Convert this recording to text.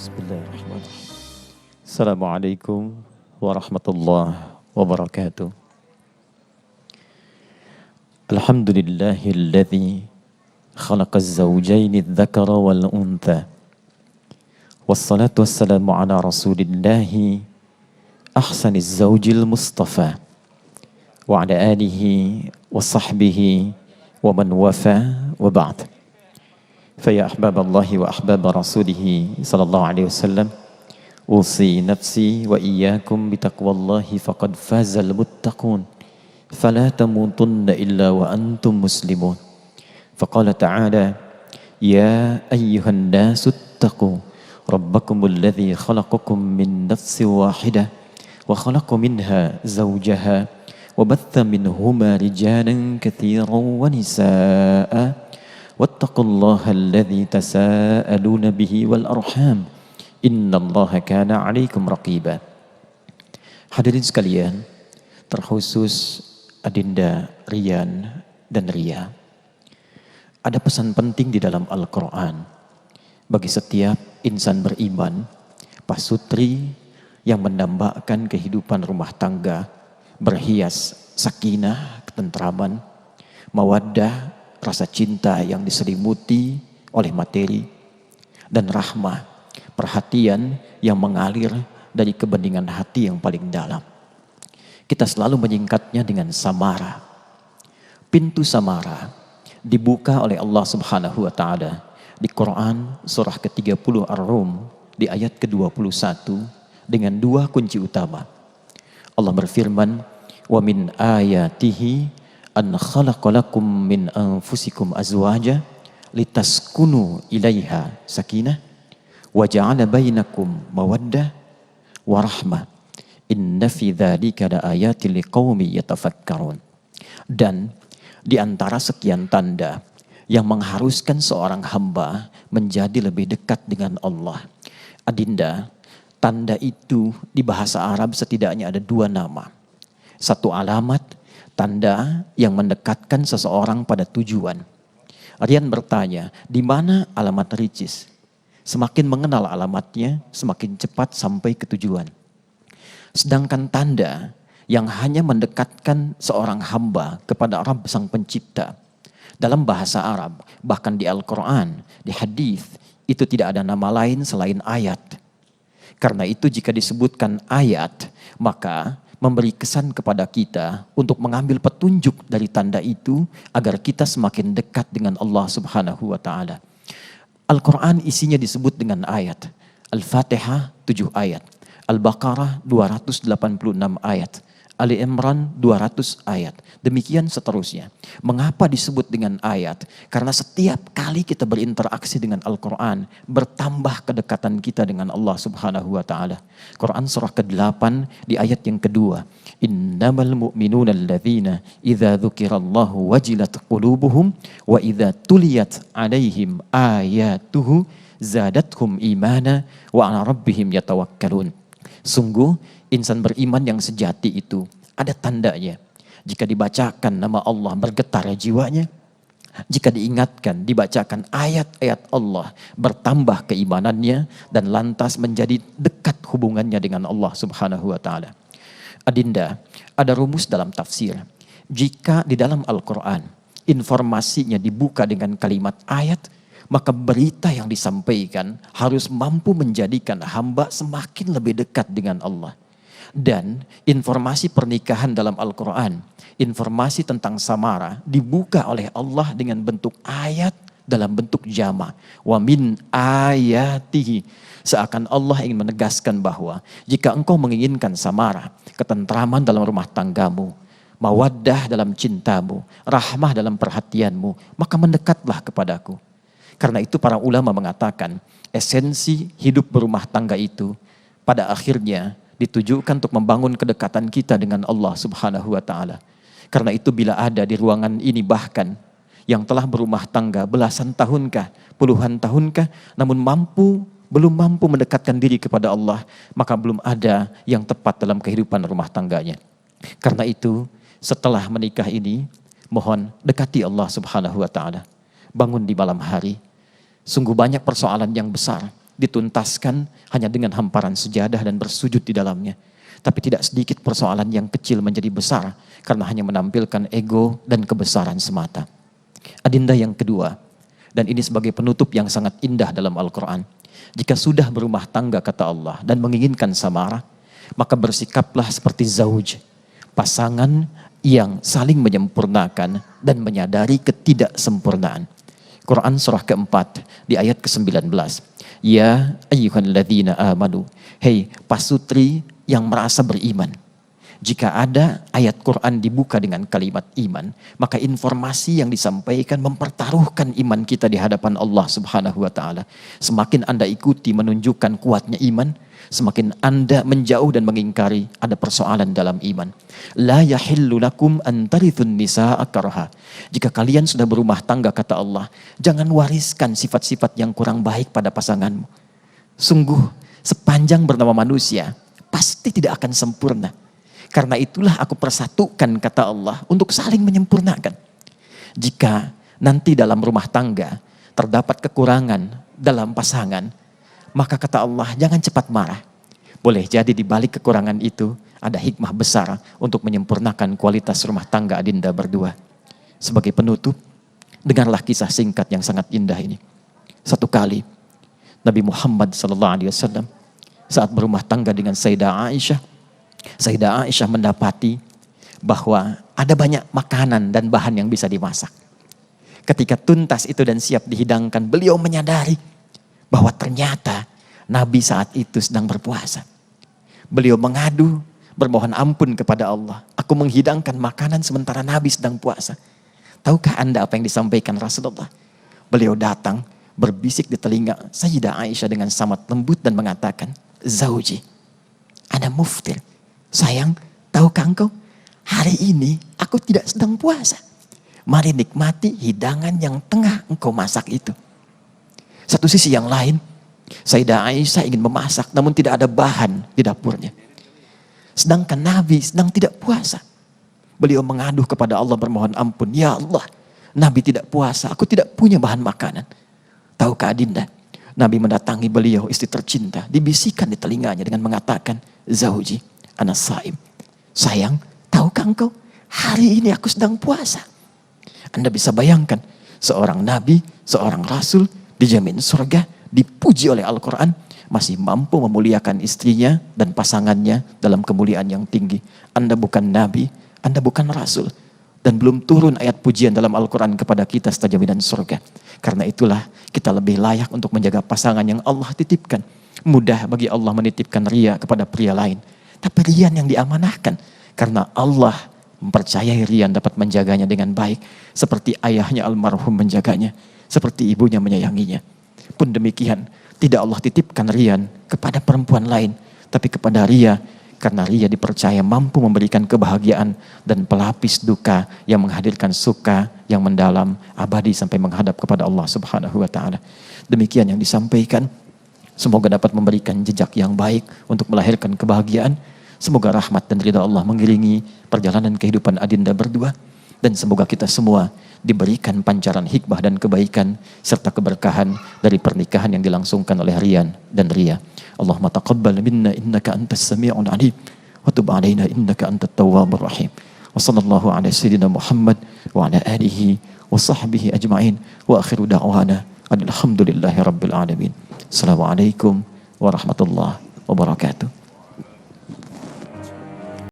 Bismillahirrahmanirrahim. Assalamualaikum warahmatullahi wabarakatuh. Alhamdulillahilladzi khalaqaz zawjaini adh-dhakara wal untha. Wassalatu wassalamu ala rasulillahi ahsaniz zawjil mustafa wa ala alihi wa sahbihi wa man wafa wa ba'd. Faya ahbaballahi wa ahbaba rasulihi sallallahu alaihi wasallam, usi nafsi wa iyyakum bitaqwallahi faqad fazal muttaqun fala tamutunna illa wa antum muslimun. Faqala ta'ala ya ayyuhan nasu ittaqu rabbakumul ladzi khalaqakum min nafsin wahidah wa khalaqa minha zawjaha wa batha minhuma rijalan katsiran wa nisaa'a wattaqullaha alladzi tasaaluna bihi wal arham innallaha kana 'alaikum raqiba. Hadirin sekalian, terkhusus Adinda Rian dan Ria, ada pesan penting di dalam Al-Quran bagi setiap insan beriman, pasutri yang mendambakan kehidupan rumah tangga berhias sakinah, ketentraman, mawaddah, rasa cinta yang diselimuti oleh materi, dan rahmah, perhatian yang mengalir dari kebeningan hati yang paling dalam. Kita selalu menyingkatnya dengan samara. Pintu samara dibuka oleh Allah Subhanahu wa taala di Quran surah ke-30 Ar-Rum di ayat ke-21 dengan dua kunci utama. Allah berfirman, "Wa min ayatihi an khalaqalakum min anfusikum azwaja litaskunu ilaiha sakinah wa ja'ala bainakum mawaddah wa rahmah inna fi dzalika laayatil liqaumi yatafakkarun." Dan di antara sekian tanda yang mengharuskan seorang hamba menjadi lebih dekat dengan Allah, Adinda, tanda itu di bahasa Arab setidaknya ada dua nama. Satu alamat, tanda yang mendekatkan seseorang pada tujuan. Rian bertanya, di mana alamat ricis? Semakin mengenal alamatnya, semakin cepat sampai ke tujuan. Sedangkan tanda yang hanya mendekatkan seorang hamba kepada Rabb Sang Pencipta, dalam bahasa Arab, bahkan di Al-Quran, di hadis, itu tidak ada nama lain selain ayat. Karena itu jika disebutkan ayat, maka memberi kesan kepada kita untuk mengambil petunjuk dari tanda itu agar kita semakin dekat dengan Allah Subhanahu wa taala. Al-Quran isinya disebut dengan ayat. Al-Fatihah 7 ayat, Al-Baqarah 286 ayat, Ali Imran 200 ayat, demikian seterusnya. Mengapa disebut dengan ayat? Karena setiap kali kita berinteraksi dengan Al-Quran, bertambah kedekatan kita dengan Allah Subhanahu wa taala. Quran surah ke-8 di ayat yang kedua, innamal mu'minuna alladzina idza dzukirallahu wajilat qulubuhum wa idza tuliyat alaihim ayatuhu zadathum imana wa ala rabbihim yatawakkalun. Sungguh insan beriman yang sejati itu ada tandanya. Jika dibacakan nama Allah bergetar jiwanya. Jika diingatkan, dibacakan ayat-ayat Allah, bertambah keimanannya dan lantas menjadi dekat hubungannya dengan Allah Subhanahu wa taala. Adinda, ada rumus dalam tafsir. Jika di dalam Al-Quran informasinya dibuka dengan kalimat ayat, maka berita yang disampaikan harus mampu menjadikan hamba semakin lebih dekat dengan Allah. Dan informasi pernikahan dalam Al-Quran, informasi tentang samara dibuka oleh Allah dengan bentuk ayat dalam bentuk jama. Wa min ayatihi. Seakan Allah ingin menegaskan bahwa jika engkau menginginkan samara, ketentraman dalam rumah tanggamu, mawaddah dalam cintamu, rahmah dalam perhatianmu, maka mendekatlah kepadaku. Karena itu para ulama mengatakan esensi hidup berumah tangga itu pada akhirnya ditujukan untuk membangun kedekatan kita dengan Allah Subhanahu wa taala. Karena itu bila ada di ruangan ini bahkan yang telah berumah tangga belasan tahunkah, puluhan tahunkah, namun belum mampu mendekatkan diri kepada Allah, maka belum ada yang tepat dalam kehidupan rumah tangganya. Karena itu setelah menikah ini mohon dekati Allah Subhanahu wa taala. Bangun di malam hari. Sungguh banyak persoalan yang besar dituntaskan hanya dengan hamparan sejadah dan bersujud di dalamnya. Tapi tidak sedikit persoalan yang kecil menjadi besar karena hanya menampilkan ego dan kebesaran semata. Adinda yang kedua, dan ini sebagai penutup yang sangat indah dalam Al-Quran. Jika sudah berumah tangga kata Allah dan menginginkan samarah, maka bersikaplah seperti zauj, pasangan yang saling menyempurnakan dan menyadari ketidaksempurnaan. Quran surah keempat di ayat ke-19. Ya ayyuhalladzina amanu, hei pasutri yang merasa beriman. Jika ada ayat Quran dibuka dengan kalimat iman, maka informasi yang disampaikan mempertaruhkan iman kita di hadapan Allah Subhanahu wa taala. Semakin Anda ikuti menunjukkan kuatnya iman, semakin Anda menjauh dan mengingkari ada persoalan dalam iman. La yahillu lakum an tarithun nisaa karha. Jika kalian sudah berumah tangga kata Allah, jangan wariskan sifat-sifat yang kurang baik pada pasanganmu. Sungguh sepanjang bernama manusia pasti tidak akan sempurna. Karena itulah aku persatukan kata Allah untuk saling menyempurnakan. Jika nanti dalam rumah tangga terdapat kekurangan dalam pasangan, maka kata Allah jangan cepat marah. Boleh jadi di balik kekurangan itu ada hikmah besar untuk menyempurnakan kualitas rumah tangga adinda berdua. Sebagai penutup, dengarlah kisah singkat yang sangat indah ini. Satu kali Nabi Muhammad SAW saat berumah tangga dengan Sayyidah Aisyah mendapati bahwa ada banyak makanan dan bahan yang bisa dimasak. Ketika tuntas itu dan siap dihidangkan, beliau menyadari bahwa ternyata Nabi saat itu sedang berpuasa. Beliau mengadu, bermohon ampun kepada Allah. Aku menghidangkan makanan sementara Nabi sedang puasa. Tahukah Anda apa yang disampaikan Rasulullah? Beliau datang, berbisik di telinga Sayyidah Aisyah dengan sangat lembut dan mengatakan, Zauji, ana muftir. Sayang, tahukah engkau? Hari ini aku tidak sedang puasa. Mari nikmati hidangan yang tengah engkau masak itu. Satu sisi yang lain, Sayyidah Aisyah ingin memasak namun tidak ada bahan di dapurnya. Sedangkan Nabi sedang tidak puasa. Beliau mengadu kepada Allah bermohon ampun. Ya Allah, Nabi tidak puasa, aku tidak punya bahan makanan. Tahukah adinda? Nabi mendatangi beliau, istri tercinta, dibisikkan di telinganya dengan mengatakan, Zauji, ana saim. Sayang, tahukah engkau? Hari ini aku sedang puasa. Anda bisa bayangkan, seorang nabi, seorang rasul, dijamin surga, dipuji oleh Al-Quran, masih mampu memuliakan istrinya dan pasangannya dalam kemuliaan yang tinggi. Anda bukan nabi, Anda bukan rasul. Dan belum turun ayat pujian dalam Al-Quran kepada kita serta jaminan surga. Karena itulah kita lebih layak untuk menjaga pasangan yang Allah titipkan. Mudah bagi Allah menitipkan ria kepada pria lain. Tapi Rian yang diamanahkan. Karena Allah mempercayai Rian dapat menjaganya dengan baik. Seperti ayahnya almarhum menjaganya. Seperti ibunya menyayanginya. Pun demikian, tidak Allah titipkan Rian kepada perempuan lain. Tapi kepada Ria. Karena Ria dipercaya mampu memberikan kebahagiaan dan pelapis duka yang menghadirkan suka yang mendalam, abadi sampai menghadap kepada Allah Subhanahu wa taala. Demikian yang disampaikan. Semoga dapat memberikan jejak yang baik untuk melahirkan kebahagiaan. Semoga rahmat dan ridha Allah mengiringi perjalanan kehidupan adinda berdua. Dan semoga kita semua diberikan pancaran hikmah dan kebaikan serta keberkahan dari pernikahan yang dilangsungkan oleh Rian dan Ria. Allahumma taqabbal minna innaka antas sami'un alim wa tub alaina innaka antat tawwabur rahim. Wa sallallahu ala sayyidina Muhammad wa ala alihi wa sahbihi ajma'in wa akhiru da'wana alhamdulillahi rabbil alamin. Assalamualaikum warahmatullahi wabarakatuh.